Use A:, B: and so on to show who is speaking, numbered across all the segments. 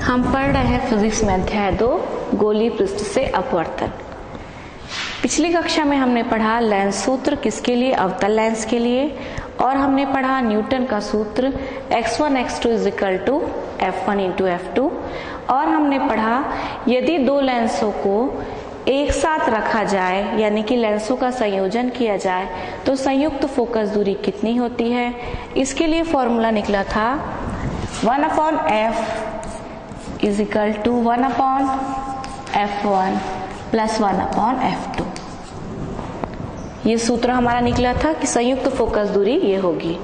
A: हम पढ़ रहे हैं फिजिक्स में अध्याय 2 गोलीय पृष्ठ से अपवर्तन। पिछली कक्षा में हमने पढ़ा लेंस सूत्र किसके लिए, अवतल लेंस के लिए, और हमने पढ़ा न्यूटन का सूत्र x1 x2 = f1 × f2, और हमने पढ़ा यदि दो लेंसों को एक साथ रखा जाए यानी कि लेंसों का संयोजन किया जाए तो संयुक्त फोकस दूरी कितनी होती है। इसके लिए फॉर्मूला निकला था 1/f = 1/f1 + 1/f2। ये सूत्र हमारा निकला था कि संयुक्त फोकस दूरी ये होगी।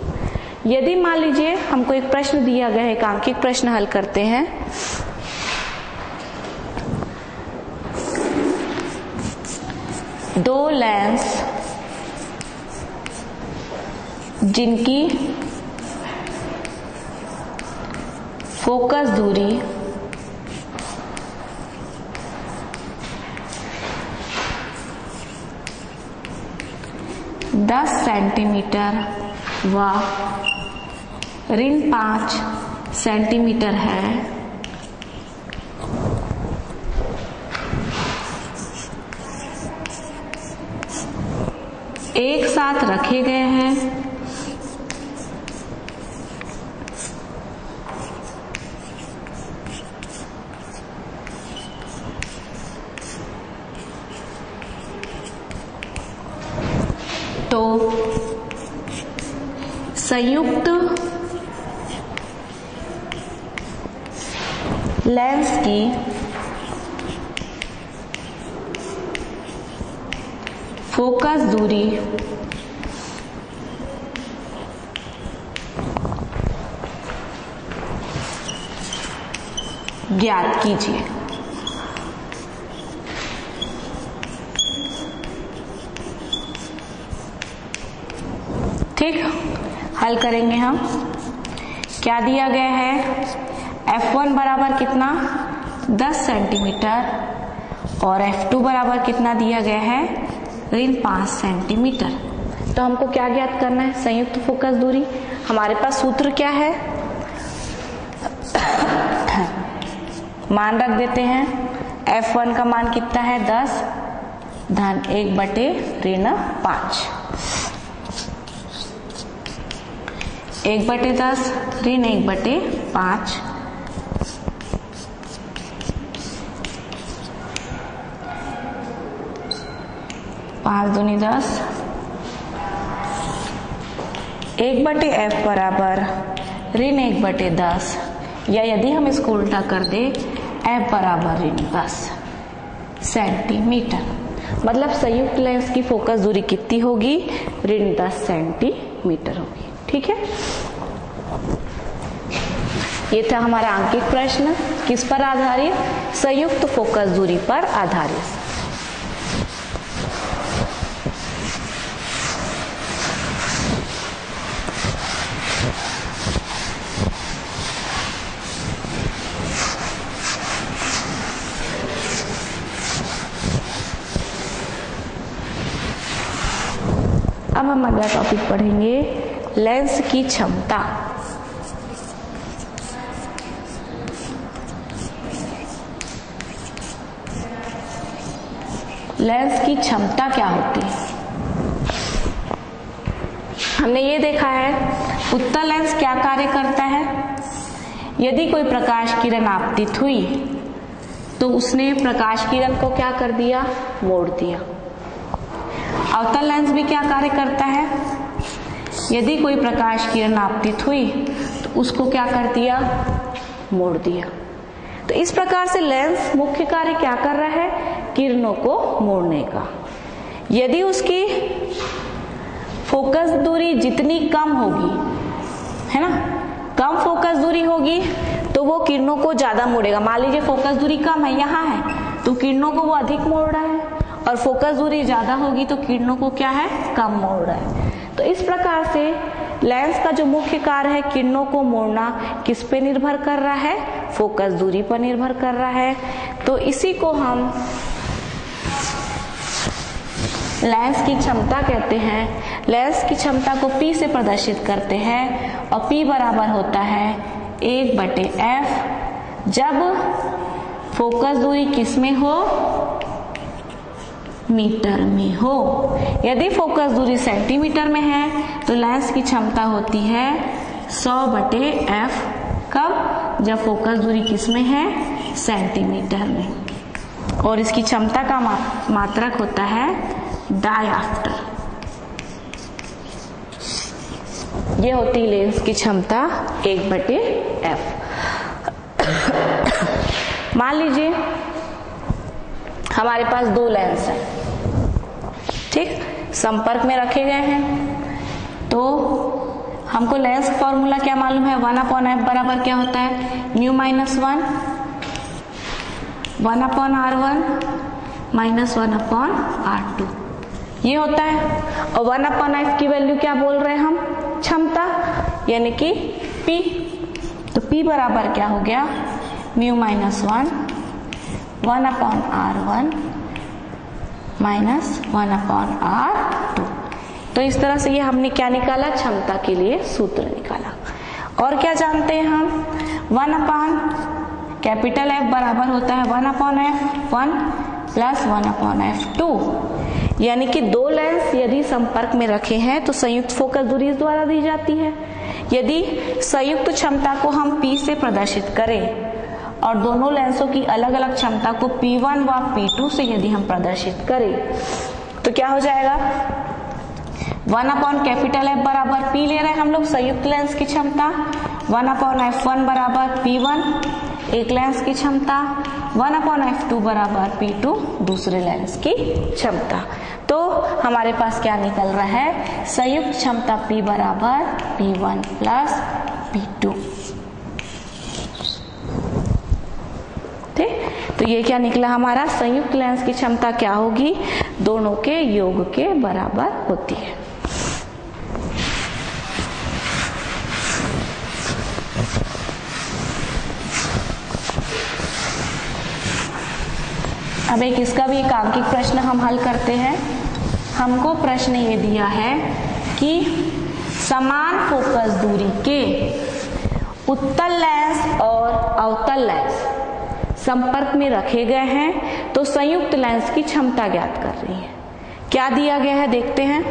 A: यदि मान लीजिए हमको एक प्रश्न दिया गया है, एक आंकिक प्रश्न हल करते हैं। दो लेंस जिनकी फोकस दूरी 10 सेंटीमीटर व ऋण 5 सेंटीमीटर है, एक साथ रखे गए हैं, तो संयुक्त लेंस की फोकस दूरी ज्ञात कीजिए। ठीक, हल करेंगे हम। क्या दिया गया है, f1 बराबर कितना 10 सेंटीमीटर और f2 बराबर कितना दिया गया है ऋण 5 सेंटीमीटर। तो हमको क्या ज्ञात करना है, संयुक्त फोकस दूरी। हमारे पास सूत्र क्या है, मान रख देते हैं। f1 का मान कितना है 10 धन 1/5, 1/10 ऋण 1/5, 5 दूनी 10, 1/f बराबर ऋण 1/10, या यदि हम इसको उल्टा कर दे f बराबर ऋण 10 सेंटीमीटर। मतलब संयुक्त लेंस की फोकस दूरी कितनी होगी, ऋण 10 सेंटीमीटर होगी। ठीक है, ये था हमारा आंकिक प्रश्न, किस पर आधारित, संयुक्त फोकस दूरी पर आधारित। अब हम अगला टॉपिक पढ़ेंगे, लेंस की क्षमता। लेंस की क्षमता क्या होती है। हमने ये देखा है उत्तल लेंस क्या कार्य करता है। यदि कोई प्रकाश किरण आपतित हुई तो उसने प्रकाश किरण को क्या कर दिया, मोड़ दिया। अवतल लेंस भी क्या कार्य करता है, यदि कोई प्रकाश किरण आपतित हुई तो उसको क्या कर दिया, मोड़ दिया। तो इस प्रकार से लेंस मुख्य कार्य क्या कर रहा है, किरणों को मोड़ने का। यदि उसकी फोकस दूरी जितनी कम होगी, है ना, कम फोकस दूरी होगी तो वो किरणों को ज्यादा मोड़ेगा। मान लीजिए फोकस दूरी कम है, यहाँ है, तो किरणों को वो अधिक मोड़ रहा है, और फोकस दूरी ज्यादा होगी तो किरणों को क्या है, कम मोड़ रहा है। तो इस प्रकार से लेंस का जो मुख्य कार्य है किरणों को मोड़ना, किस पे निर्भर कर रहा है, फोकस दूरी पर निर्भर कर रहा है। तो इसी को हम लेंस की क्षमता कहते हैं। लेंस की क्षमता को P से प्रदर्शित करते हैं और P बराबर होता है 1/f जब फोकस दूरी किस में हो, मीटर में हो। यदि फोकस दूरी सेंटीमीटर में है तो लेंस की क्षमता होती है 100/f। कब? जब फोकस दूरी किस में है, सेंटीमीटर में। और इसकी क्षमता का मात्रक होता है डायऑप्टर। ये होती लेंस की क्षमता 1/f। मान लीजिए हमारे पास दो लेंस हैं, ठीक, संपर्क में रखे गए हैं। तो हमको लेंस का फॉर्मूला क्या मालूम है, 1/f बराबर क्या होता है, μ - 1/r1 - 1/r2 ये होता है। और 1/f की वैल्यू क्या बोल रहे हैं हम, क्षमता, यानी कि P। तो P बराबर क्या हो गया, μ - 1/r1 - 1/r2। तो इस तरह से ये हमने क्या निकाला, क्षमता के लिए सूत्र निकाला। और क्या जानते हैं हम, 1/F बराबर होता है 1/F1 + 1/F2। यानी कि दो लेंस यदि संपर्क में रखे हैं तो संयुक्त फोकस दूरी इस द्वारा दी जाती है। यदि संयुक्त क्षमता को हम P से प्रदर्शित करें और दोनों लेंसों की अलग अलग क्षमता को P1 व P2 से यदि हम प्रदर्शित करें तो क्या हो जाएगा, 1/F बराबर P ले रहे हैं हम लोग संयुक्त लेंस की क्षमता, 1/F1 बराबर P1 एक लेंस की क्षमता, 1/F2 बराबर P2 दूसरे लेंस की क्षमता। तो हमारे पास क्या निकल रहा है, संयुक्त क्षमता P बराबर P1 + P2। ठीक, तो ये क्या निकला हमारा, संयुक्त लेंस की क्षमता क्या होगी, दोनों के योग के बराबर होती है। अब एक इसका भी एकांकिक प्रश्न हम हल करते हैं। हमको प्रश्न ये दिया है कि समान फोकस दूरी के उत्तल लेंस और अवतल लेंस संपर्क में रखे गए हैं तो संयुक्त लेंस की क्षमता ज्ञात कर रही है। क्या दिया गया है देखते हैं।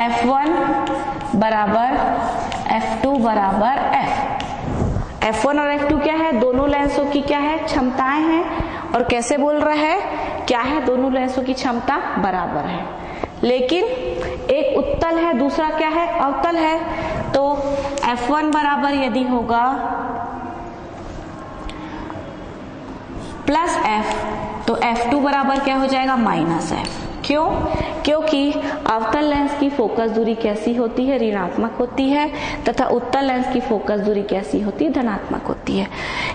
A: F1 बराबर F2 बराबर F। F1 और F2 क्या है, दोनों लेंसों की क्या है, क्षमताएं हैं। और कैसे बोल रहा है, क्या है, दोनों लेंसों की क्षमता बराबर है, लेकिन एक उत्तल है दूसरा क्या है, अवतल है। तो F1 बराबर यदि होगा +F तो F2 बराबर क्या हो जाएगा, -F। क्यों? क्योंकि अवतल लेंस की फोकस दूरी कैसी होती है, ऋणात्मक होती है, तथा उत्तल लेंस की फोकस दूरी कैसी होती है, धनात्मक होती है।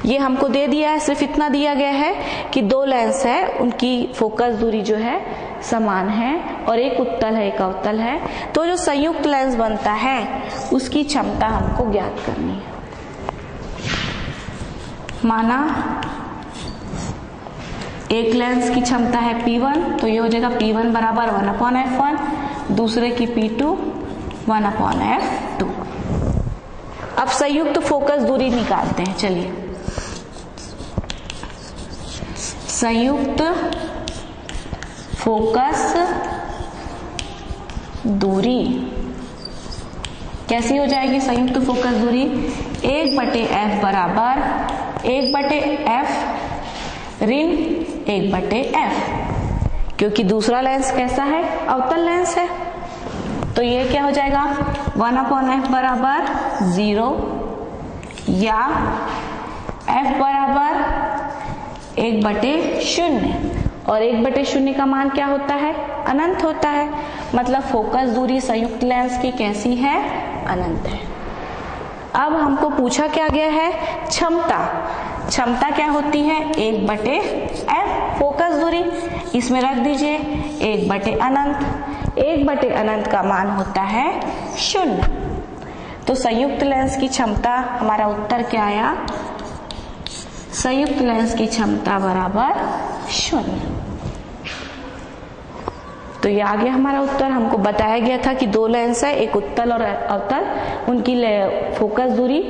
A: ये हमको दे दिया है, सिर्फ इतना दिया गया है कि दो लेंस है, उनकी फोकस दूरी जो है समान है और एक उत्तल है एक अवतल है। तो जो संयुक्त लेंस बनता है उसकी क्षमता हमको ज्ञात करनी है। माना एक लेंस की क्षमता है P1 तो ये हो जाएगा P1 बराबर 1/F1, दूसरे की P2 1/F2। अब संयुक्त फोकस दूरी निकालते हैं। चलिए, संयुक्त फोकस दूरी कैसी हो जाएगी, संयुक्त फोकस दूरी 1/F बराबर 1/F ऋण 1/F, क्योंकि दूसरा लेंस कैसा है, अवतल लेंस है। तो ये क्या हो जाएगा, 1/F बराबर 0 या F बराबर 1/0। और 1/0 का मान क्या होता है, अनंत होता है। मतलब फोकस दूरी संयुक्त लेंस की कैसी है, अनंत है। अब हमको पूछा क्या गया है, क्षमता। क्षमता क्या होती है, 1/F फोकस दूरी, इसमें रख दीजिए 1/अनंत। 1/अनंत का मान होता है 0। तो संयुक्त लेंस की क्षमता, हमारा उत्तर क्या आया, संयुक्त लेंस की क्षमता बराबर 0। तो ये आ गया हमारा उत्तर। हमको बताया गया था कि दो लेंस है, एक उत्तल और अवतल, उनकी फोकस दूरी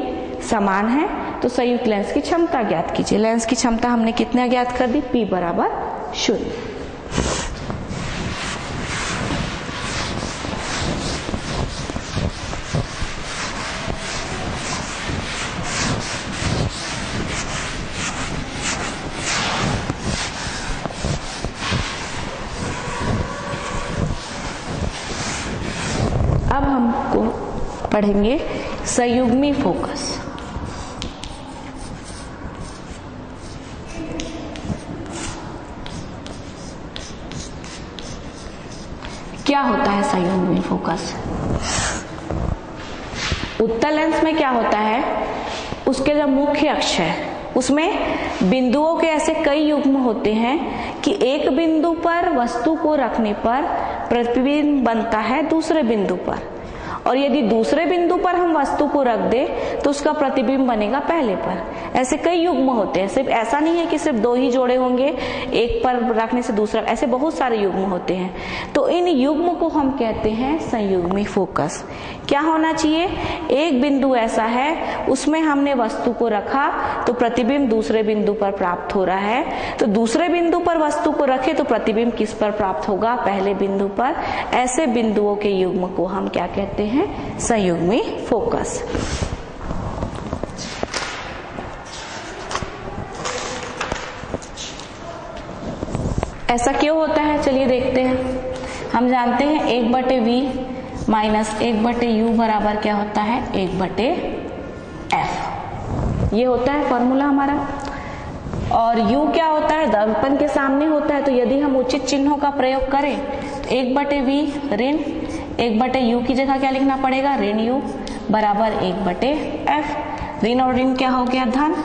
A: समान है, तो संयुक्त लेंस की क्षमता ज्ञात कीजिए। लेंस की क्षमता हमने कितना ज्ञात कर दी, P बराबर 0। अब हमको पढ़ेंगे संयुग्मी फोकस। क्या होता है संयुग्मी फोकस? उत्तल लेंस में क्या होता है, उसके जो मुख्य अक्ष है उसमें बिंदुओं के ऐसे कई युग्म होते हैं कि एक बिंदु पर वस्तु को रखने पर प्रतिबिंब बनता है दूसरे बिंदु पर, और यदि दूसरे बिंदु पर हम वस्तु को रख दे तो उसका प्रतिबिंब बनेगा पहले पर। ऐसे कई युग्म होते हैं, सिर्फ ऐसा नहीं है कि सिर्फ दो ही जोड़े होंगे, एक पर रखने से दूसरा, ऐसे बहुत सारे युग्म होते हैं। तो इन युग्म को हम कहते हैं संयुग्मी फोकस। क्या होना चाहिए, एक बिंदु ऐसा है उसमें हमने वस्तु को रखा तो प्रतिबिंब दूसरे बिंदु पर प्राप्त हो रहा है, तो दूसरे बिंदु पर वस्तु को रखे तो प्रतिबिंब किस पर प्राप्त होगा, पहले बिंदु पर। ऐसे बिंदुओं के युग्म को हम क्या कहते हैं, संयुग्मी फोकस। ऐसा क्यों होता है, चलिए देखते हैं। हम जानते हैं 1/v माइनस 1/u बराबर क्या होता है, 1/f। ये होता है फॉर्मूला हमारा। और u क्या होता है, दर्पण के सामने होता है, तो यदि हम उचित चिन्हों का प्रयोग करें तो 1/v ऋण 1/u की जगह क्या लिखना पड़ेगा, ऋण u बराबर 1/f। ऋण और ऋण क्या हो गया, धन।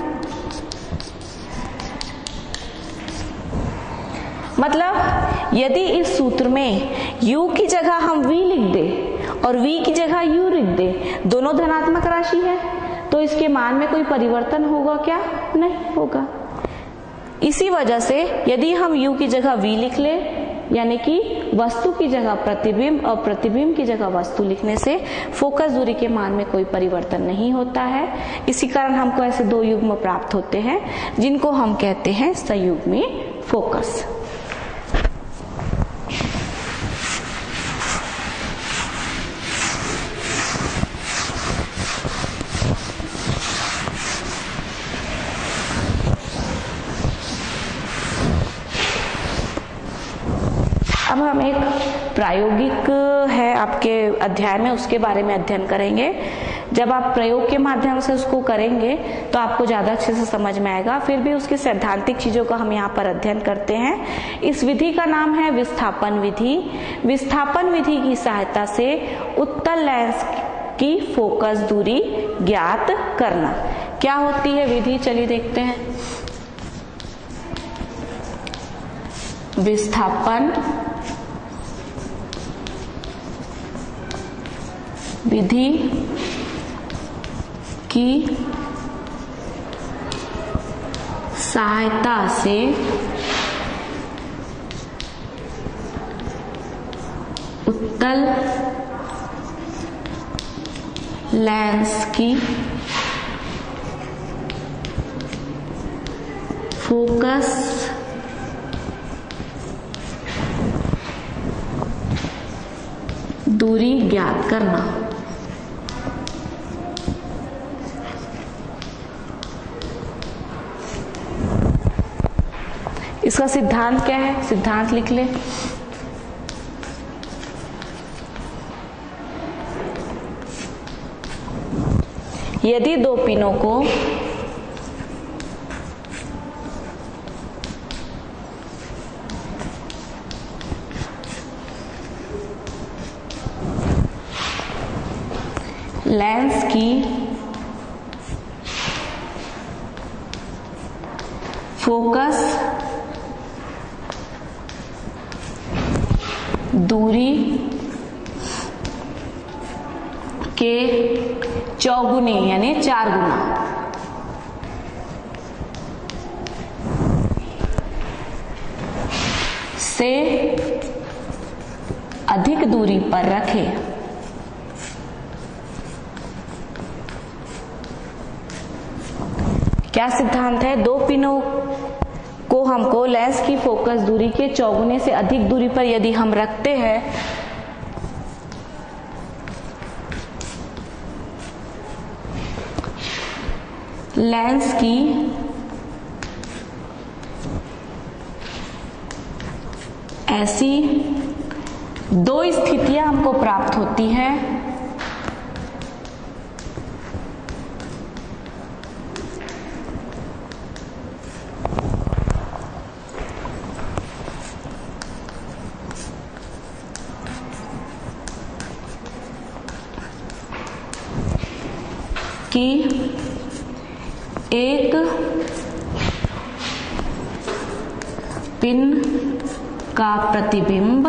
A: मतलब यदि इस सूत्र में u की जगह हम v लिख दे और v की जगह u लिख दे, दोनों धनात्मक राशि है, तो इसके मान में कोई परिवर्तन होगा क्या, नहीं होगा। इसी वजह से यदि हम u की जगह v लिख ले, यानी कि वस्तु की जगह प्रतिबिंब और प्रतिबिंब की जगह वस्तु लिखने से फोकस दूरी के मान में कोई परिवर्तन नहीं होता है। इसी कारण हमको ऐसे दो युग्म प्राप्त होते हैं जिनको हम कहते हैं संयुग्मी फोकस। अब हम एक प्रायोगिक है आपके अध्याय में, उसके बारे में अध्ययन करेंगे। जब आप प्रयोग के माध्यम से उसको करेंगे तो आपको ज्यादा अच्छे से समझ में आएगा। फिर भी उसकी सैद्धांतिक चीजों का हम यहाँ पर अध्ययन करते हैं। इस विधि का नाम है विस्थापन विधि। विस्थापन विधि की सहायता से उत्तल लेंस की फोकस दूरी ज्ञात करना। क्या होती है विधि, चलिए देखते हैं। विस्थापन विधि की सहायता से उत्तल लेंस की फोकस दूरी ज्ञात करना। इसका सिद्धांत क्या है, सिद्धांत लिख ले। यदि दो पिनों को लेंस की फोकस दूरी के चौगुनी यानी 4 गुना से अधिक दूरी पर रखें। क्या सिद्धांत है? दो पिनों को हमको लेंस की फोकस दूरी के चौगुने से अधिक दूरी पर यदि हम रखते हैं लेंस की ऐसी दो स्थितियां हमको प्राप्त होती है। कि एक पिन का प्रतिबिंब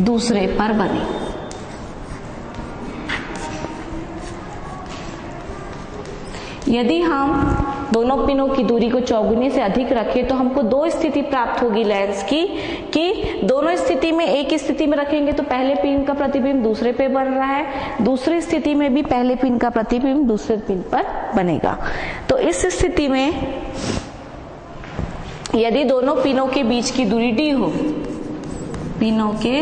A: दूसरे पर बने। यदि हम दोनों पिनों की दूरी को चौगुने से अधिक रखें तो हमको दो स्थिति प्राप्त होगी लेंस की, कि दोनों स्थिति में, एक स्थिति में रखेंगे तो पहले पिन का प्रतिबिंब दूसरे पे बन रहा है, दूसरी स्थिति में भी पहले पिन का प्रतिबिंब दूसरे पिन पर बनेगा। तो इस स्थिति में यदि दोनों पिनों के बीच की दूरी d हो, पिनों के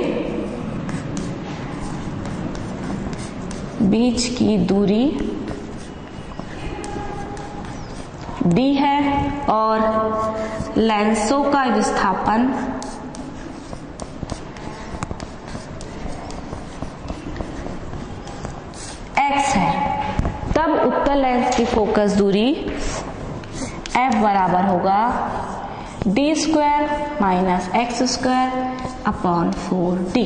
A: बीच की दूरी d है और लेंसों का विस्थापन x है, तब उत्तल लेंस की फोकस दूरी f बराबर होगा d² - x² / 4d।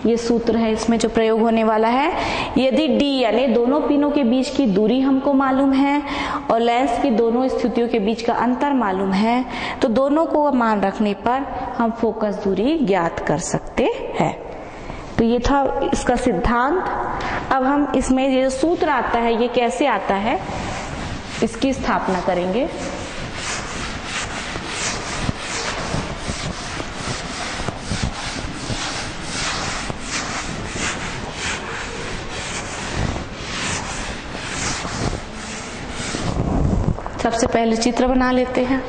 A: ये सूत्र है इसमें जो प्रयोग होने वाला है। यदि d यानी दोनों पिनों के बीच की दूरी हमको मालूम है और लेंस की दोनों स्थितियों के बीच का अंतर मालूम है तो दोनों को मान रखने पर हम फोकस दूरी ज्ञात कर सकते हैं। तो ये था इसका सिद्धांत। अब हम इसमें ये सूत्र आता है ये कैसे आता है इसकी स्थापना करेंगे। सबसे पहले चित्र बना लेते हैं।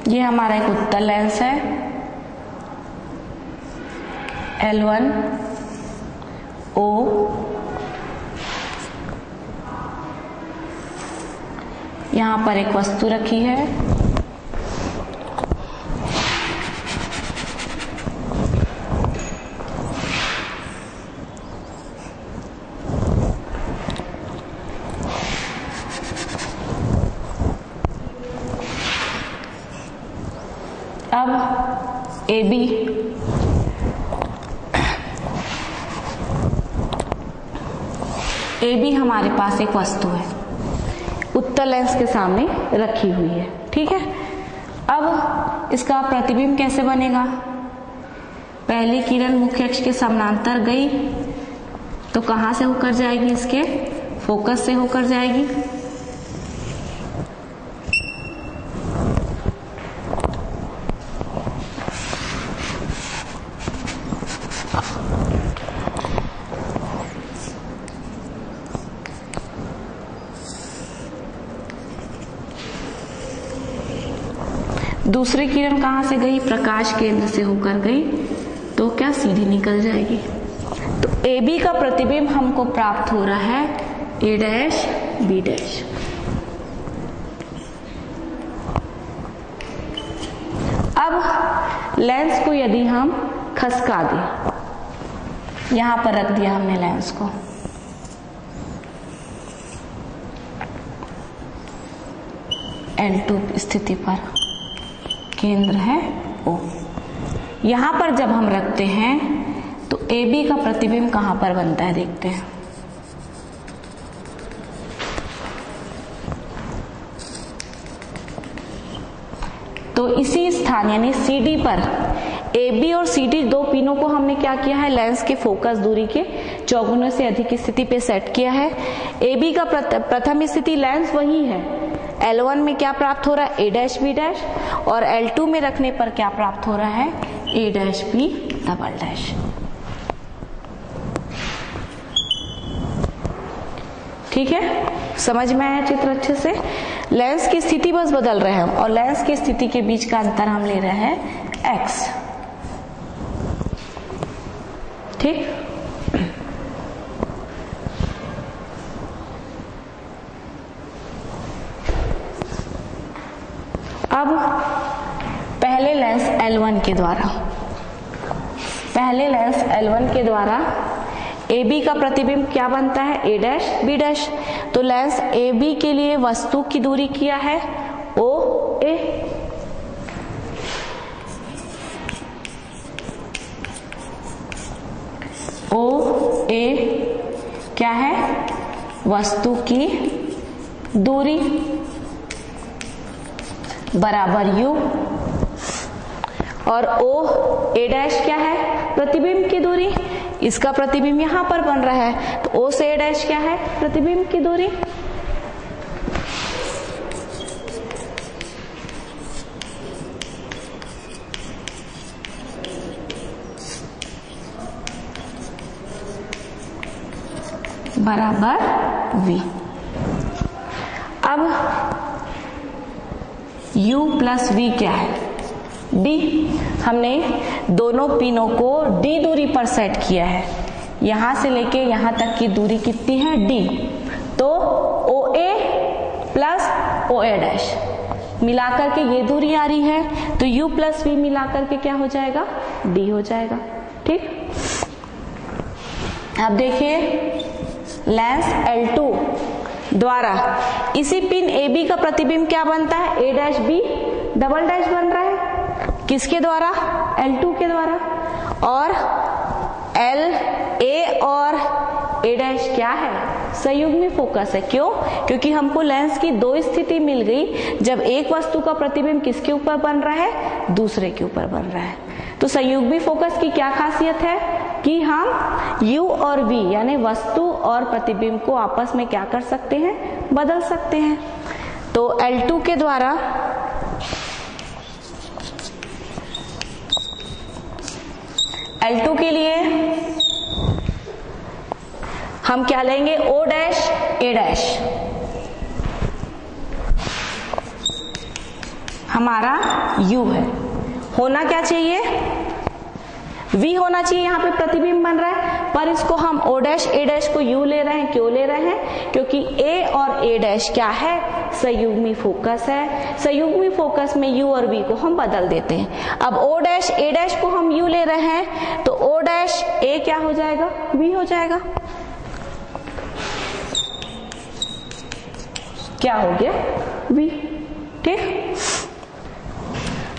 A: ये हमारा एक उत्तल लेंस है L1 O, यहां पर एक वस्तु रखी है, अब AB हमारे पास एक वस्तु है उत्तल लेंस के सामने रखी हुई है, ठीक है। अब इसका प्रतिबिंब कैसे बनेगा? पहली किरण मुख्य अक्ष के समानांतर गई तो कहां से होकर जाएगी? इसके फोकस से होकर जाएगी। दूसरी किरण कहां से गई? प्रकाश केंद्र से होकर गई तो क्या सीधी निकल जाएगी। तो AB का प्रतिबिंब हमको प्राप्त हो रहा है A' B'। अब लेंस को यदि हम खसका दें, यहां पर रख दिया हमने लेंस को, L2 स्थिति पर, केंद्र है O। यहां पर जब हम रखते हैं तो AB का प्रतिबिंब कहां पर बनता है देखते हैं। तो इसी स्थान यानी CD पर AB और CD दो पिनों को हमने क्या किया है, लेंस के फोकस दूरी के चौगुने से अधिक स्थिति पे सेट किया है। AB का प्रथम स्थिति लेंस वही है, L1 में क्या प्राप्त हो रहा है, A' B' और L2 में रखने पर क्या प्राप्त हो रहा है, A' B'। ठीक है, समझ में आया चित्र अच्छे से। लेंस की स्थिति बस बदल रहे हैं और लेंस की स्थिति के बीच का अंतर हम ले रहे हैं x। ठीक, अब पहले लेंस L1 के द्वारा AB का प्रतिबिंब क्या बनता है, A' B'। तो लेंस AB के लिए वस्तु की दूरी क्या है, OA। OA क्या है, वस्तु की दूरी बराबर U, और A' क्या है, प्रतिबिंब की दूरी। इसका प्रतिबिंब यहां पर बन रहा है, तो O से A' क्या है, प्रतिबिंब की दूरी। बराबर V। अब U प्लस V क्या है, D। हमने दोनों पिनों को D दूरी पर सेट किया है, यहां से लेके यहां तक की दूरी कितनी है, D। तो OA प्लस OA' मिलाकर के ये दूरी आ रही है, तो U प्लस V मिलाकर के क्या हो जाएगा, D हो जाएगा। ठीक, अब देखिए लेंस L2 द्वारा इसी पिन AB का प्रतिबिंब क्या बनता है, A' B' बन रहा है, किसके द्वारा, L2 के द्वारा। और LA और A' क्या है, संयुग्मी फोकस है। क्यों, क्योंकि हमको लेंस की दो स्थिति मिल गई, जब एक वस्तु का प्रतिबिंब किसके ऊपर बन रहा है, दूसरे के ऊपर बन रहा है। तो संयुग्मी फोकस की क्या खासियत है कि हम U और V यानी वस्तु और प्रतिबिंब को आपस में क्या कर सकते हैं, बदल सकते हैं। तो L2 के द्वारा L2 के लिए हम क्या लेंगे, O' A' हमारा U है। होना क्या चाहिए, V होना चाहिए, यहाँ पे प्रतिबिंब बन रहा है, पर इसको हम O' A' को U ले रहे हैं। क्यों ले रहे हैं, क्योंकि A और A' क्या है, संयुग्मी फोकस है। संयुग्मी फोकस में U और V को हम बदल देते हैं। अब O' A' को हम U ले रहे हैं, तो O' A क्या हो जाएगा, V हो जाएगा। क्या हो गया, V। ठीक,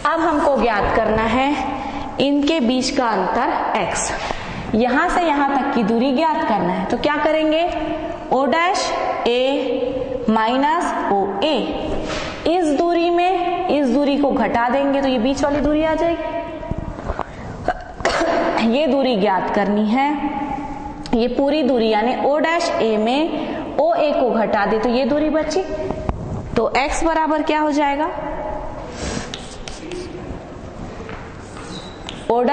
A: अब हमको ज्ञात करना है इनके बीच का अंतर x, यहां से यहां तक की दूरी ज्ञात करना है। तो क्या करेंगे, O' माइनस OA, इस दूरी में इस दूरी को घटा देंगे तो ये बीच वाली दूरी आ जाएगी। ये दूरी ज्ञात करनी है, ये पूरी दूरी यानी O' में OA को घटा दे तो ये दूरी बची। तो x बराबर क्या हो जाएगा, O'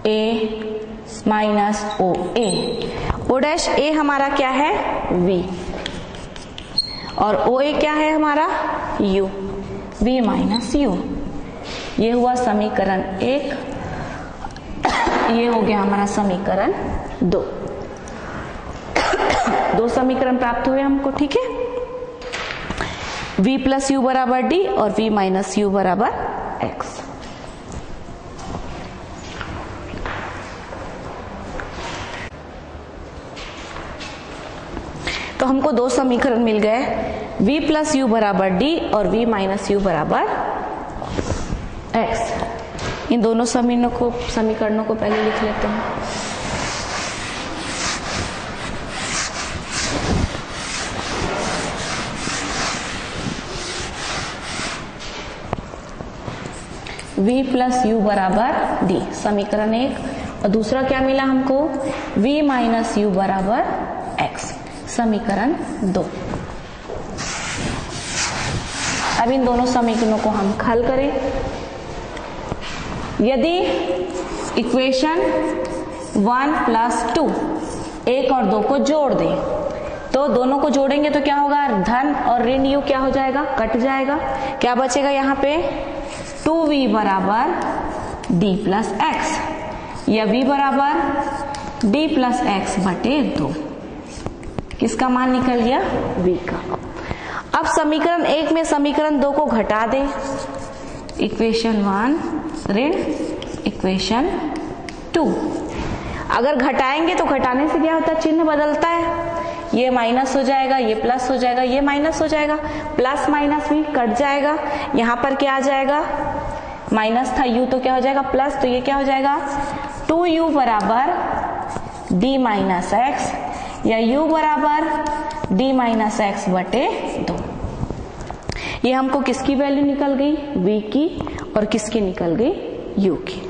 A: A minus OA। O' A हमारा क्या है, V, और OA क्या है हमारा, U, V माइनस U। ये हुआ समीकरण 1, ये हो गया हमारा समीकरण 2। दो समीकरण प्राप्त हुए हमको। ठीक है, V प्लस U बराबर D और V माइनस U बराबर X। तो हमको दो समीकरण मिल गए, V प्लस U बराबर D और V माइनस U बराबर X। इन दोनों समीकरणों को पहले लिख लेते हैं। v प्लस यू बराबर डी, समीकरण 1। और दूसरा क्या मिला हमको, v माइनस यू बराबर x, समीकरण 2। अब इन दोनों समीकरणों को हम हल करें। यदि इक्वेशन 1 प्लस 2 1 और 2 को जोड़ दें, तो दोनों को जोड़ेंगे तो क्या होगा, धन और ऋण यू क्या हो जाएगा, कट जाएगा। क्या बचेगा यहाँ पे, 2v बराबर d प्लस एक्स, या v बराबर d प्लस एक्स बटे 2। किसका मान निकल गया, v का। अब समीकरण 1 में समीकरण 2 को घटा दें। इक्वेशन 1 ऋण इक्वेशन 2। अगर घटाएंगे तो घटाने से क्या होता है, चिन्ह बदलता है। ये माइनस हो जाएगा, ये प्लस हो जाएगा, ये माइनस हो जाएगा, प्लस माइनस भी कट जाएगा। यहाँ पर क्या आ जाएगा, माइनस था u तो क्या हो जाएगा प्लस, तो ये क्या हो जाएगा 2u बराबर d माइनस एक्स, या u बराबर d माइनस एक्स बटे 2। ये हमको किसकी वैल्यू निकल गई, v की, और किसकी निकल गई, u की।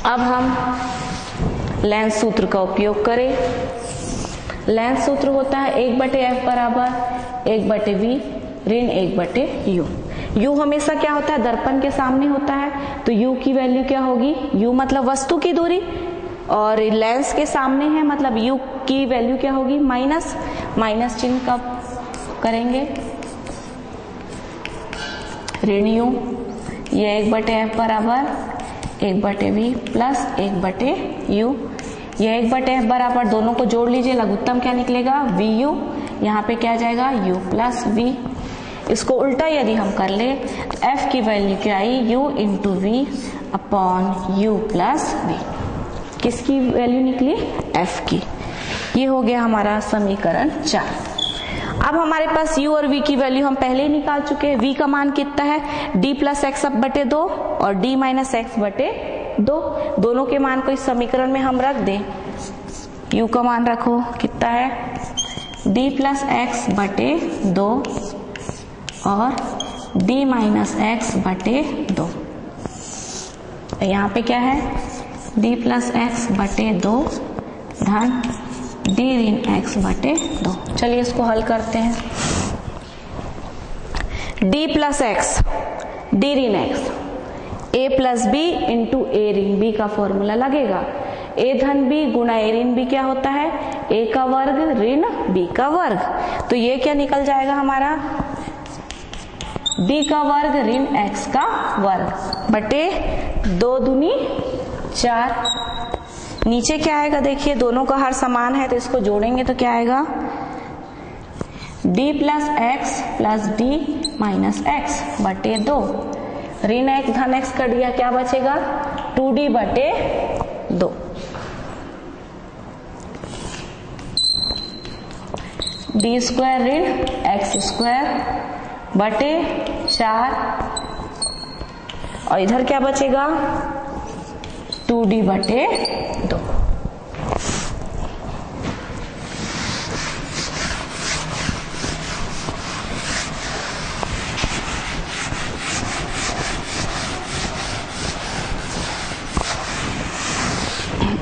A: अब हम लेंस सूत्र का उपयोग करें। लेंस सूत्र होता है 1/f बराबर 1/v ऋण 1/u। u हमेशा क्या होता है, दर्पण के सामने होता है, तो u की वैल्यू क्या होगी, u मतलब वस्तु की दूरी, और लेंस के सामने है मतलब u की वैल्यू क्या होगी, माइनस। माइनस चिन्ह कब करेंगे, ऋण u। ये 1/f बराबर 1/v प्लस 1/u। ये 1/f बराबर, दोनों को जोड़ लीजिए, लघुत्तम क्या निकलेगा, vu। यहाँ पे क्या जाएगा, u प्लस v। इसको उल्टा यदि हम कर ले, f की वैल्यू क्या आई, u into v upon u plus v। किसकी वैल्यू निकली, f की। ये हो गया हमारा समीकरण 4। अब हमारे पास u और v की वैल्यू हम पहले ही निकाल चुके हैं। v का मान कितना है, d प्लस एक्स बटे 2 और d माइनस एक्स बटे 2। दोनों के मान को इस समीकरण में हम रख दें। u का मान रखो, कितना है, d प्लस एक्स बटे 2 और d माइनस एक्स बटे 2। यहाँ पे क्या है, d प्लस एक्स बटे 2 धन d ऋण एक्स बटे 2। चलिए इसको हल करते हैं। d प्लस एक्स d ऋण एक्स, a plus b into a ऋण बी का फॉर्मूला लगेगा। a धन b गुणा a ऋण b क्या होता है, a का वर्ग ऋण b का वर्ग। तो ये क्या निकल जाएगा हमारा, d का वर्ग ऋण x का वर्ग बटे 2 दूनी 4। नीचे क्या आएगा, देखिए दोनों का हर समान है, तो इसको जोड़ेंगे तो क्या आएगा, d plus x plus d minus x बटे 2। ऋण x धन x कट गया, क्या बचेगा, 2d बटे 2। d स्क्वायर ऋण एक्स स्क्वायर बटे 4, और इधर क्या बचेगा, 2d बटे 2।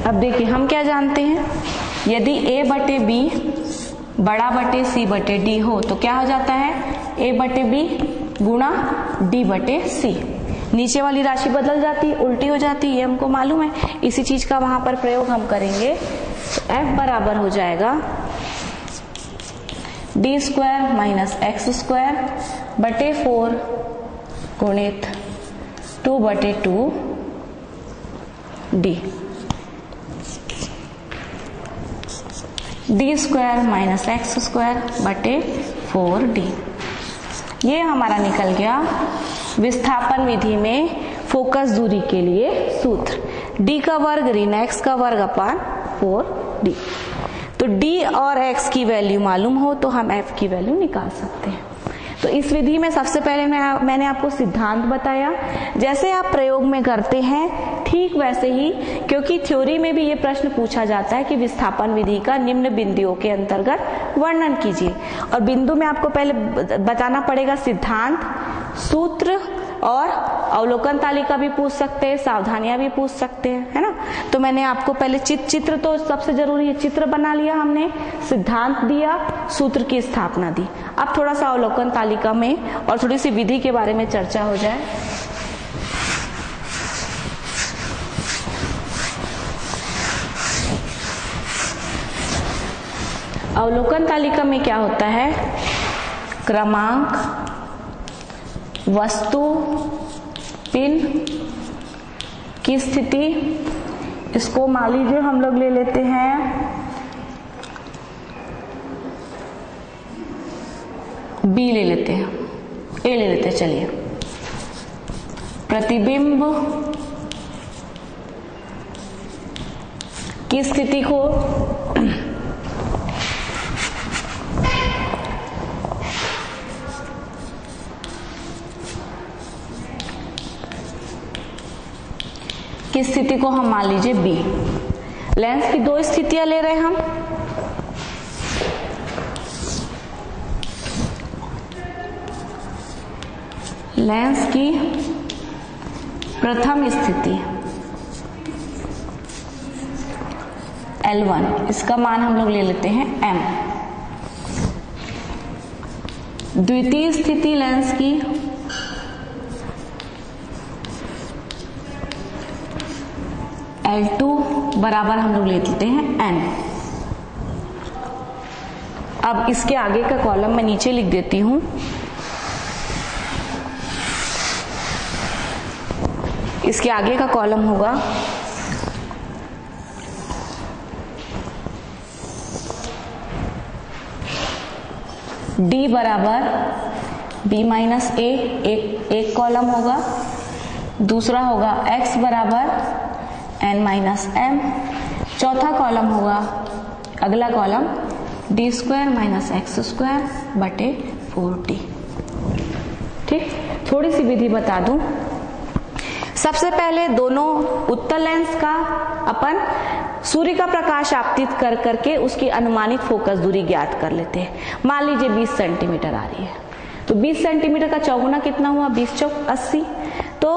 A: अब देखिए हम क्या जानते हैं, यदि a बटे b बड़ा बटे c बटे d हो तो क्या हो जाता है, a बटे b गुणा d बटे c। नीचे वाली राशि बदल जाती, उल्टी हो जाती, ये हमको मालूम है। इसी चीज का वहां पर प्रयोग हम करेंगे। तो f बराबर हो जाएगा d square minus x square बटे 4 गुणित 2 बटे 2 d। d square minus x square बटे 4d। ये हमारा निकल गया विस्थापन विधि में फोकस दूरी के लिए सूत्र, d का वर्ग ऋण x का वर्ग अपान 4d। तो d और x की वैल्यू मालूम हो तो हम f की वैल्यू निकाल सकते हैं। तो इस विधि में सबसे पहले मैंने आपको सिद्धांत बताया, जैसे आप प्रयोग में करते हैं ठीक वैसे ही, क्योंकि थ्योरी में भी ये प्रश्न पूछा जाता है कि विस्थापन विधि का निम्न बिंदुओं के अंतर्गत वर्णन कीजिए। और बिंदु में आपको पहले बताना पड़ेगा सिद्धांत, सूत्र और अवलोकन तालिका भी पूछ सकते हैं, सावधानियां भी पूछ सकते हैं, है ना। तो मैंने आपको पहले चित्र तो सबसे जरूरी है, चित्र बना लिया हमने, सिद्धांत दिया, सूत्र की स्थापना दी। अब थोड़ा सा अवलोकन तालिका में और थोड़ी सी विधि के बारे में चर्चा हो जाए। अवलोकन तालिका में क्या होता है, क्रमांक, वस्तु, पिन की स्थिति, इसको मान लीजिए हम लोग ले लेते हैं बी ले लेते हैं, ए ले लेते हैं, चलिए। प्रतिबिंब की स्थिति को हम मान लीजिए बी। लेंस की दो स्थितियां ले रहे हैं हम, लेंस की प्रथम स्थिति L1, इसका मान हम लोग ले लेते हैं M। द्वितीय स्थिति लेंस की L2 बराबर हम लोग ले लेते हैं N। अब इसके आगे का कॉलम मैं नीचे लिख देती हूं। इसके आगे का कॉलम होगा D बराबर B माइनस A, एक कॉलम होगा। दूसरा होगा X बराबर N माइनस M। चौथा कॉलम होगा, अगला column D square minus x square बटे 4D। ठीक, थोड़ी सी विधि बता दूं। सबसे पहले दोनों उत्तल लेंस का अपन सूर्य का प्रकाश आपतित कर करके उसकी अनुमानित फोकस दूरी ज्ञात कर लेते हैं। मान लीजिए 20 सेंटीमीटर आ रही है, तो 20 सेंटीमीटर का चौगुना कितना हुआ, 20 चौक 80। तो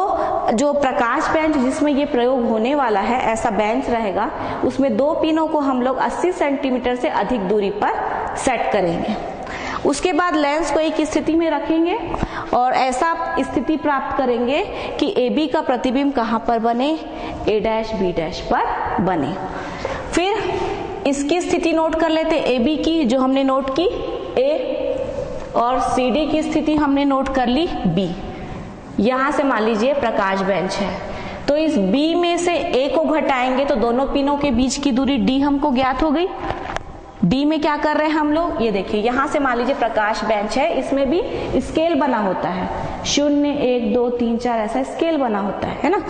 A: जो प्रकाश बेंच जिसमें ये प्रयोग होने वाला है, ऐसा बेंच रहेगा, उसमें दो पिनों को हम लोग 80 सेंटीमीटर से अधिक दूरी पर सेट करेंगे। उसके बाद लेंस को एक स्थिति में रखेंगे और ऐसा स्थिति प्राप्त करेंगे कि AB का प्रतिबिंब कहां पर बने, A', B' पर बने। फिर इसकी स्थिति नोट कर लेते, AB की जो हमने नोट की A, और CD की स्थिति हमने नोट कर ली B। यहां से मान लीजिए प्रकाश बेंच है, तो इस B में से A को घटाएंगे तो दोनों पिनों के बीच की दूरी D हमको ज्ञात हो गई। D में क्या कर रहे हैं हम लोग, ये देखिए, यहां से मान लीजिए प्रकाश बेंच है, इसमें भी स्केल बना होता है, 0, 1, 2, 3, 4 ऐसा स्केल बना होता है ना।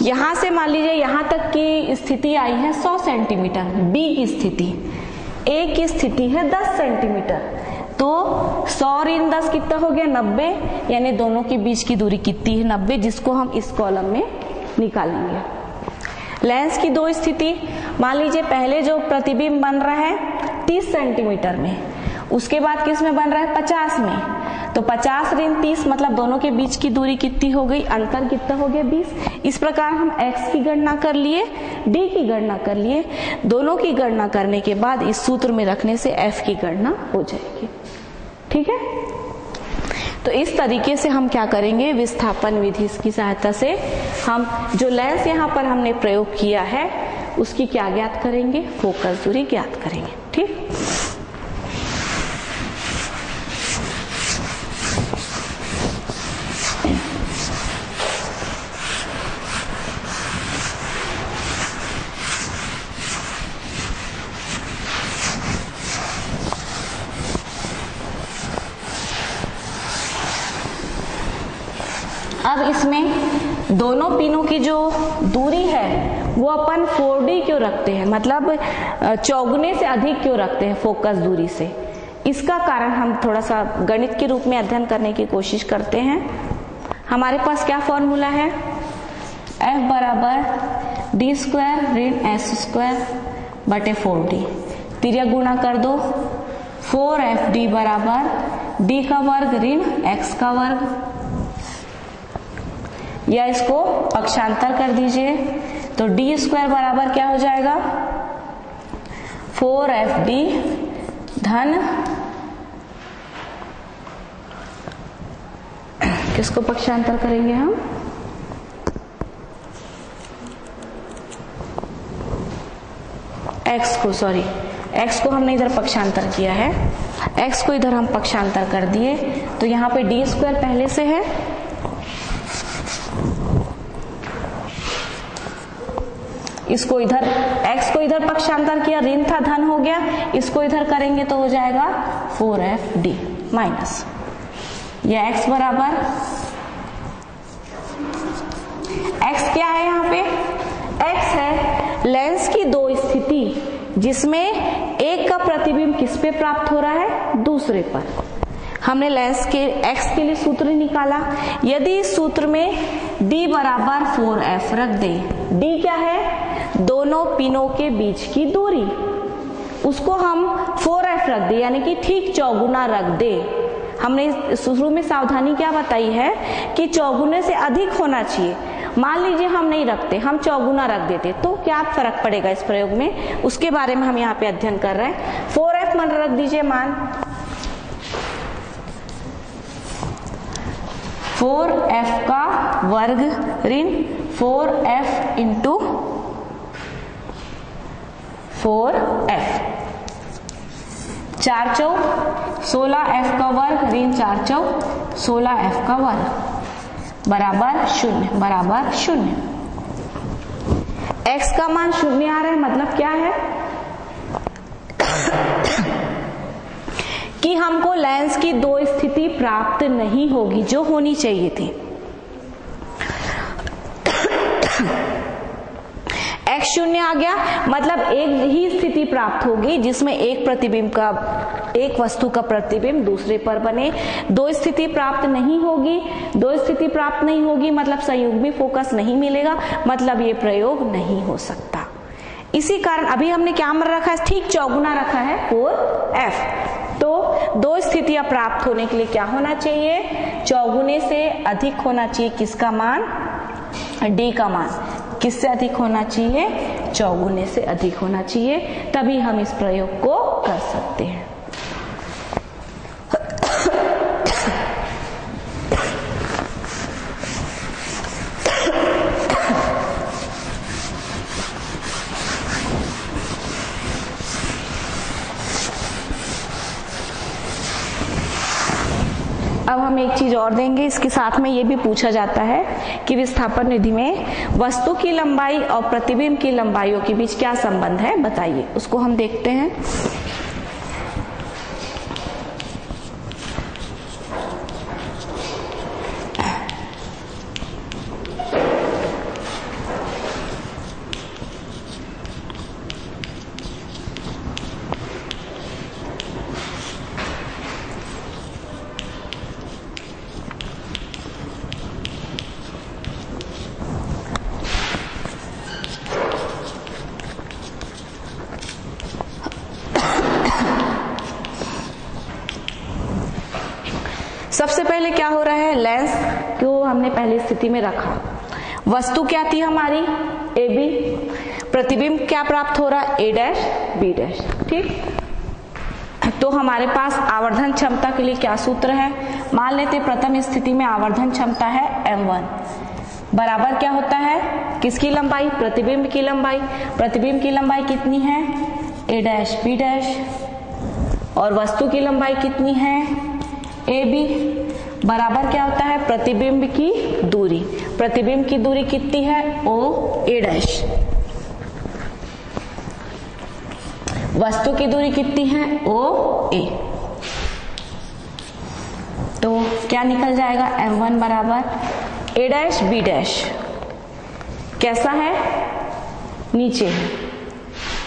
A: यहां से मान लीजिए यहां तक की स्थिति आई है 100 सेंटीमीटर B की स्थिति, A की स्थिति है 10 सेंटीमीटर, तो 100 ऋण 10 कितना हो गया, 90, यानी दोनों के बीच की दूरी कितनी है, 90, जिसको हम इस कॉलम में निकालेंगे। लेंस की दो स्थिति, मान लीजिए पहले जो प्रतिबिंब बन रहा है 30 सेंटीमीटर में, उसके बाद किस में बन रहा है, 50 में, तो 50 ऋण 30 मतलब दोनों के बीच की दूरी कितनी हो गई, अंतर कितना हो गया, 20। इस प्रकार हम x की गणना कर लिए, d की गणना कर लिए, दोनों की गणना करने के बाद इस सूत्र में रखने से f की गणना हो जाएगी। ठीक है, तो इस तरीके से हम क्या करेंगे, विस्थापन विधि की सहायता से हम जो लेंस यहाँ पर हमने प्रयोग किया है उसकी क्या ज्ञात करेंगे, फोकस दूरी ज्ञात करेंगे। ठीक, अब इसमें दोनों पिनों की जो दूरी है वो अपन 4D क्यों रखते हैं, मतलब चौगुने से अधिक क्यों रखते हैं फोकस दूरी से, इसका कारण हम थोड़ा सा गणित के रूप में अध्ययन करने की कोशिश करते हैं। हमारे पास क्या फॉर्मूला है, F बराबर डी स्क्वायर ऋण एस स्क्वायर बटे 4d, तिर्यक गुणा कर दो, 4fd बराबर d का वर्ग ऋण x का वर्ग, या इसको पक्षांतर कर दीजिए तो डी स्क्वायर बराबर क्या हो जाएगा, 4fd धन, किसको पक्षांतर करेंगे हम, x को हमने इधर पक्षांतर किया है, x को इधर हम पक्षांतर कर दिए तो यहाँ पे डी स्क्वायर पहले से है, इसको इधर x को इधर पक्षांतर किया, ऋण था धन हो गया, इसको इधर करेंगे तो हो जाएगा 4fd माइनस, यह x बराबर, x क्या है यहाँ पे, x है लेंस की दो स्थिति जिसमें एक का प्रतिबिंब किस पे प्राप्त हो रहा है, दूसरे पर। हमने लेंस के x के लिए सूत्र निकाला, यदि इस सूत्र में d बराबर 4f रख दे, d क्या है, दोनों पिनों के बीच की दूरी, उसको हम 4f रख दे यानी कि ठीक चौगुना रख दे। हमने शुरू में सावधानी क्या बताई है कि चौगुने से अधिक होना चाहिए। मान लीजिए हम नहीं रखते, हम चौगुना रख देते तो क्या फर्क पड़ेगा इस प्रयोग में, उसके बारे में हम यहाँ पे अध्ययन कर रहे हैं। 4f मान रख दीजिए, मान 4f का वर्ग ऋण 4f इंटू 4f, 4 चौ 16f का वर्ग ऋण 4 चौ 16f का वर्ग बराबर 0। x का मान 0 आ रहा है, मतलब क्या है कि हमको लेंस की दो स्थिति प्राप्त नहीं होगी जो होनी चाहिए थी। x 0 आ गया, मतलब एक ही स्थिति प्राप्त होगी जिसमें एक वस्तु का प्रतिबिंब दूसरे पर बने। दो स्थिति प्राप्त नहीं होगी, मतलब संयुग्मी फोकस नहीं मिलेगा, मतलब ये प्रयोग नहीं हो सकता। इसी कारण अभी हमने क्या मान रखा है, ठीक चौगुना रखा है 4f। तो दो स्थितियां प्राप्त होने के लिए क्या होना चाहिए, चौगुने से अधिक होना चाहिए किसका मान, d का मान किससे अधिक होना चाहिए, चौगुने से अधिक होना चाहिए, तभी हम इस प्रयोग को कर सकते हैं। अब हम एक चीज और देंगे, इसके साथ में ये भी पूछा जाता है कि विस्थापन विधि में वस्तु की लंबाई और प्रतिबिंब की लंबाइयों के बीच क्या संबंध है, बताइए। उसको हम देखते हैं। सबसे पहले क्या हो रहा है, लेंस को हमने पहली स्थिति में रखा, वस्तु क्या थी हमारी ए बी, प्रतिबिंब क्या प्राप्त हो रहा है ए डैश बी डैश, ठीक। तो हमारे पास आवर्धन क्षमता के लिए क्या सूत्र है, मान लेते प्रथम स्थिति में आवर्धन क्षमता है m1 बराबर क्या होता है, किसकी लंबाई, प्रतिबिंब की लंबाई। प्रतिबिंब की लंबाई कितनी है, ए डैश बी डैश, और वस्तु की लंबाई कितनी है, ए बी, बराबर क्या होता है, प्रतिबिंब की दूरी। प्रतिबिंब की दूरी कितनी है, ओ ए डैश, वस्तु की दूरी कितनी है, ओ ए। तो क्या निकल जाएगा, m1 बराबर ए डैश बी डैश कैसा है, नीचे है,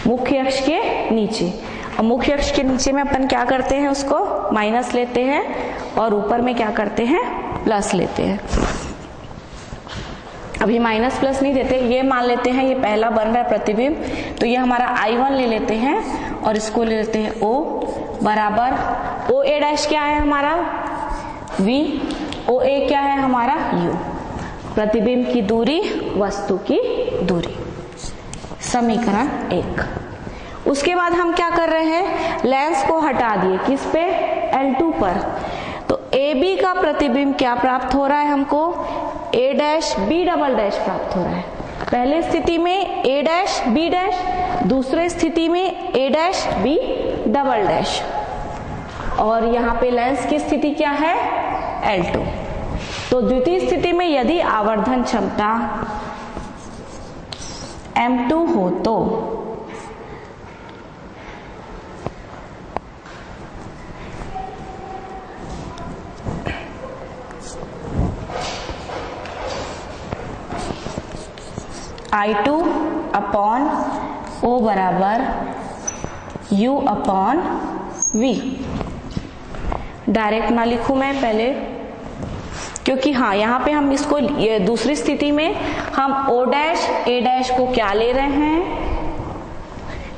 A: मुख्य अक्ष के नीचे, और मुख्य अक्ष के नीचे में अपन क्या करते हैं, उसको माइनस लेते हैं और ऊपर में क्या करते हैं, प्लस लेते हैं। अभी माइनस प्लस नहीं देते, ये मान लेते हैं ये पहला बन रहा है प्रतिबिंब, तो ये हमारा I1 ले लेते हैं और इसको ले लेते हैं O बराबर OA डैश क्या है हमारा V, OA क्या है हमारा U, प्रतिबिंब की दूरी वस्तु की दूरी, समीकरण 1। उसके बाद हम क्या कर रहे हैं, लेंस को हटा दिए, किस पे, L2 पर, तो AB का प्रतिबिंब क्या प्राप्त हो रहा है हमको, A dash B double dash प्राप्त हो रहा है। पहले स्थिति में A डैश B डैश, दूसरे स्थिति में A dash B double dash, और यहाँ पे लेंस की स्थिति क्या है, L2। तो द्वितीय स्थिति में यदि आवर्धन क्षमता M2 हो तो I2 अपॉन O बराबर U अपॉन V। डायरेक्ट ना लिखूं मैं पहले, क्योंकि हाँ यहाँ पे हम इसको, ये दूसरी स्थिति में हम O डैश A डैश को क्या ले रहे हैं,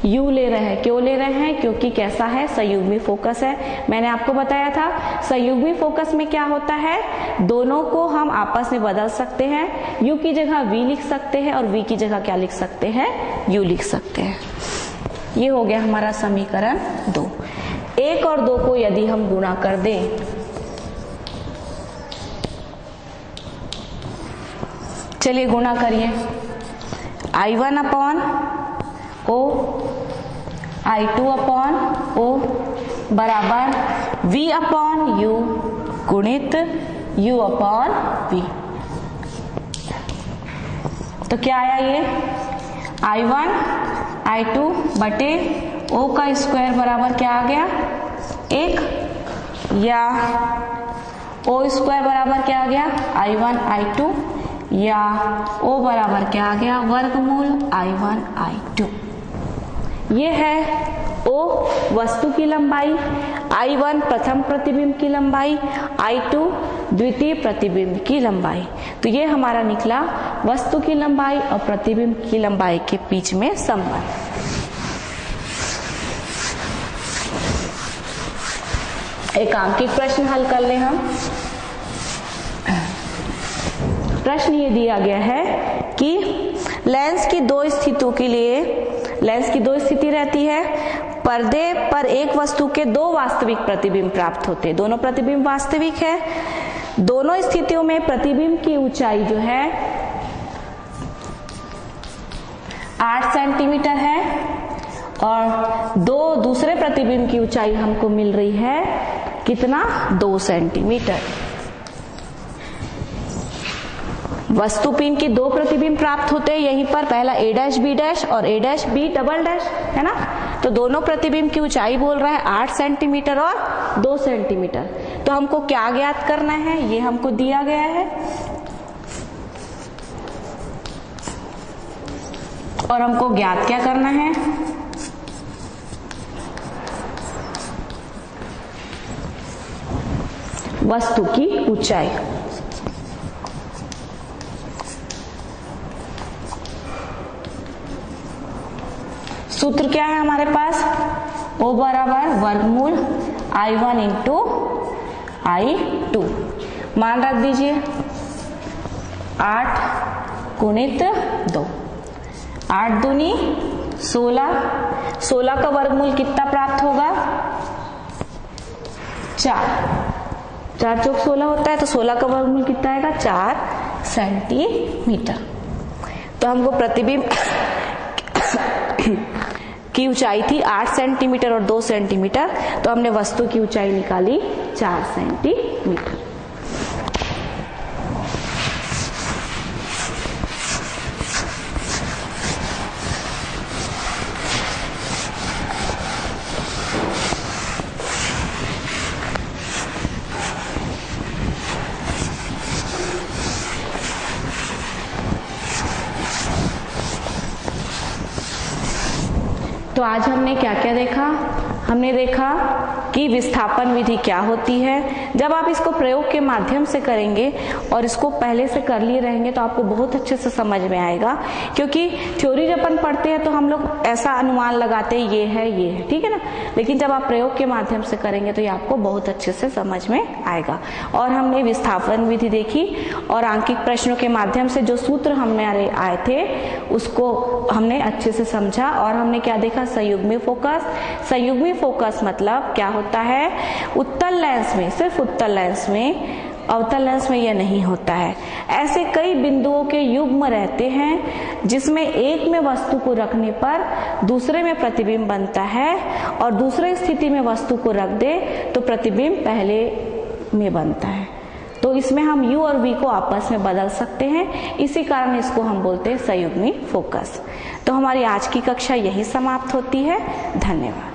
A: U ले रहे हैं। क्यों ले रहे हैं, क्योंकि कैसा है, संयुग्मी फोकस है। मैंने आपको बताया था संयुग्मी फोकस में क्या होता है, दोनों को हम आपस में बदल सकते हैं, U की जगह V लिख सकते हैं और V की जगह क्या लिख सकते हैं, U लिख सकते हैं। ये हो गया हमारा समीकरण 2। 1 और 2 को यदि हम गुणा कर दें, चलिए गुणा करिए, I1 upon O, I2 upon O बराबर V अपॉन U गुणित U अपॉन V। तो क्या आया ये, I1 I2 बटे O का स्क्वायर बराबर क्या आ गया, 1, या O स्क्वायर बराबर क्या आ गया, I1 I2, या O बराबर क्या आ गया, वर्गमूल I1 I2। ये है O वस्तु की लंबाई, I1 प्रथम प्रतिबिंब की लंबाई, I2 द्वितीय प्रतिबिंब की लंबाई। तो ये हमारा निकला वस्तु की लंबाई और प्रतिबिंब की लंबाई के बीच में संबंध। एक आंकिक प्रश्न हल कर ले हम। प्रश्न ये दिया गया है कि लेंस की दो स्थितियों के लिए, लेंस की दो स्थिति रहती है, पर्दे पर एक वस्तु के दो वास्तविक प्रतिबिंब प्राप्त होते हैं, दोनों प्रतिबिंब वास्तविक है। दोनों स्थितियों में प्रतिबिंब की ऊंचाई जो है 8 सेंटीमीटर है और दूसरे प्रतिबिंब की ऊंचाई हमको मिल रही है कितना, 2 सेंटीमीटर। वस्तु पिन की दो प्रतिबिंब प्राप्त होते हैं यहीं पर, पहला A डैश B डैश और A dash B double dash, है ना। तो दोनों प्रतिबिंब की ऊंचाई बोल रहा है 8 सेंटीमीटर और 2 सेंटीमीटर। तो हमको क्या ज्ञात करना है, ये हमको दिया गया है और हमको ज्ञात क्या करना है, वस्तु की ऊंचाई। सूत्र क्या है हमारे पास, O बराबर वर्गमूल I1 इंटू I2। मान रख दीजिए 8 गुणित 2, 8 दूनी 16, 16 का वर्गमूल कितना प्राप्त होगा, 4 चौक 16 होता है, तो 16 का वर्गमूल कितना आएगा, 4 सेंटीमीटर। तो हमको प्रतिबिंब की ऊंचाई थी 8 सेंटीमीटर और 2 सेंटीमीटर, तो हमने वस्तु की ऊंचाई निकाली 4 सेंटीमीटर। तो आज हमने क्या क्या देखा, हमने देखा कि विस्थापन विधि क्या होती है। जब आप इसको प्रयोग के माध्यम से करेंगे और इसको पहले से कर लिए रहेंगे तो आपको बहुत अच्छे से समझ में आएगा, क्योंकि थ्योरी जब अपन पढ़ते हैं तो हम लोग ऐसा अनुमान लगाते हैं ये है, ठीक है ना। लेकिन जब आप प्रयोग के माध्यम से करेंगे तो ये आपको बहुत अच्छे से समझ में आएगा। और हमने विस्थापन विधि देखी और आंकिक प्रश्नों के माध्यम से जो सूत्र हमारे आए थे उसको हमने अच्छे से समझा। और हमने क्या देखा, संयुग्मी फोकस। संयुग्मी फोकस मतलब क्या होता है, उत्तल लेंस में, सिर्फ उत्तल लेंस में, अवतल लेंस में यह नहीं होता है। ऐसे कई बिंदुओं के युग्म रहते हैं जिसमें एक में वस्तु को रखने पर दूसरे में प्रतिबिंब बनता है और दूसरे स्थिति में वस्तु को रख दे तो प्रतिबिंब पहले में बनता है। तो इसमें हम U और V को आपस में बदल सकते हैं, इसी कारण इसको हम बोलते हैं संयुग्मी फोकस। तो हमारी आज की कक्षा यही समाप्त होती है। धन्यवाद।